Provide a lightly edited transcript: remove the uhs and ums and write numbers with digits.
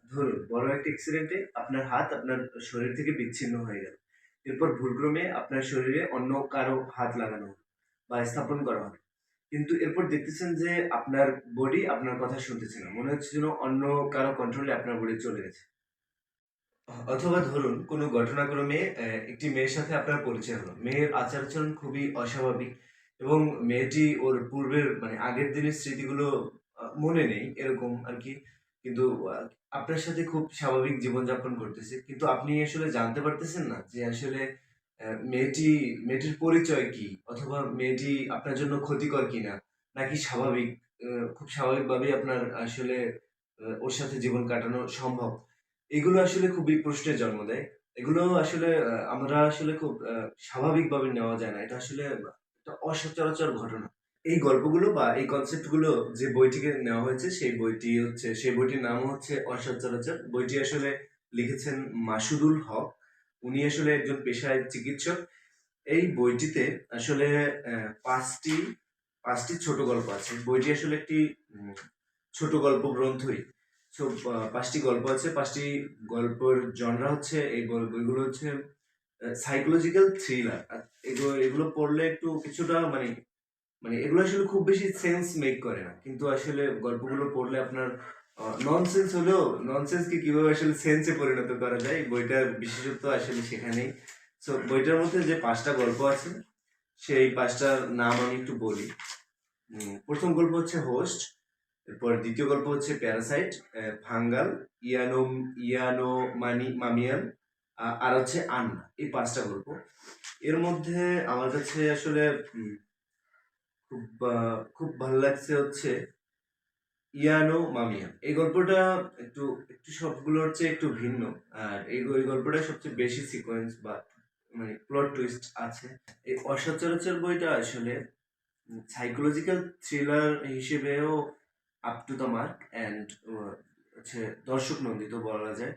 ধরুন বড় একটা অ্যাক্সিডেন্টে আপনার হাত আপনার শরীর থেকে বিচ্ছিন্ন হয়ে গেল। এরপর ভুলক্রমে আপনার শরীরে অন্য কারো হাত লাগানো হলো বা স্থাপন করা হলো। কিন্তু এরপর দেখতেছেন যে আপনার বডি আপনার কথা শুনতেছে না। মনে হচ্ছে যেন অন্য কারো কন্ট্রোলে আপনার বডি চলে গেছে। অথবা ধরুন কোনো ঘটনাক্রমে একটি মেয়ের সাথে আপনার পরিচয় হলো। মেয়ের আচার-আচরণ খুবই অস্বাভাবিক এবং মেয়েটি ওর পূর্বের মানে আগের দিনের স্মৃতিগুলো মনে নেই এরকম আরকি। কিন্তু আ আপনার সাথে খুব স্বাভাবিক জীবনযাপন করতেছে। কিন্তু আপনি আসলে জানতে পারতেছেন না যে আসলে মেয়েটির পরিচয় কি? অথবা মেয়েটি আপনার জন্য ক্ষতিকর কিনা? নাকি স্বাভাবিক আ খুব স্বাভাবিকভাবেই আপনার আসলে ওর সাথে জীবন কাটানো সম্ভব? এগুলো আসলে খুবই প্রশ্নের জন্ম দেয়। এগুলো আসলে আমরা আসলে খুব স্বাভাবিকভাবে নেওয়া যায় না। এটা আসলে একটা অসচরাচর ঘটনা। এই গল্পগুলো বা এই কনসেপ্ট গুলো যে বই থেকে নেওয়া হয়েছে সেই বইটির নাম হচ্ছে 'অসচ্চরাচর'। বইটি আসলে লিখেছেন মাসুদুল হক। উনি আসলে একজন পেশায় চিকিৎসক। এই বইটিতে আসলে ৫ টি ৫ টি ছোট গল্প আছে। বইটি আসলে একটি উম ছোট গল্প গ্রন্থই। সো ৫ টি গল্প আছে। ৫ টি গল্পের জনরা হচ্ছে এই বইগুলো হচ্ছে সাইকোলজিক্যাল থ্রিলার। এগুলো পড়লে একটু কিছুটা মানে মানে এগুলো আসলে খুব বেশি সেন্স মেক করে না। কিন্তু আসলে গল্পগুলো পড়লে আপনার ননসেন্স হলেও ননসেন্সকে কিভাবে আসলে সেন্সে পরিণত করা যায়, এই বইটার বিশেষত্ব আসলে সেখানেই। সো বইটার মধ্যে যে ৫ টা গল্প আছে, সেই ৫ টার নাম আমি একটু বলি। ১ম গল্প হচ্ছে 'হোস্ট', এরপর ২য় গল্প হচ্ছে 'প্যারাসাইট', 'ফাঙ্গাল', 'মামিয়ান' আর হচ্ছে 'আন্না'। এই ৫ টা গল্প। এর মধ্যে আমার কাছে আসলে উম খুব ভাল লাগছে হচ্ছে 'ইয়ানো মামিয়া'। এই গল্পটা একটু একটু সবগুলোর চেয়ে একটু ভিন্ন। আর এই গল্পটায় সবচেয়ে বেশি সিকোয়েন্স বা মানে প্লট টুইস্ট আছে। এই 'অসচরাচর' বইটা আসলে সাইকোলজিক্যাল থ্রিলার হিসেবেও up to the mark and হচ্ছে দর্শক নন্দিত বলা যায়।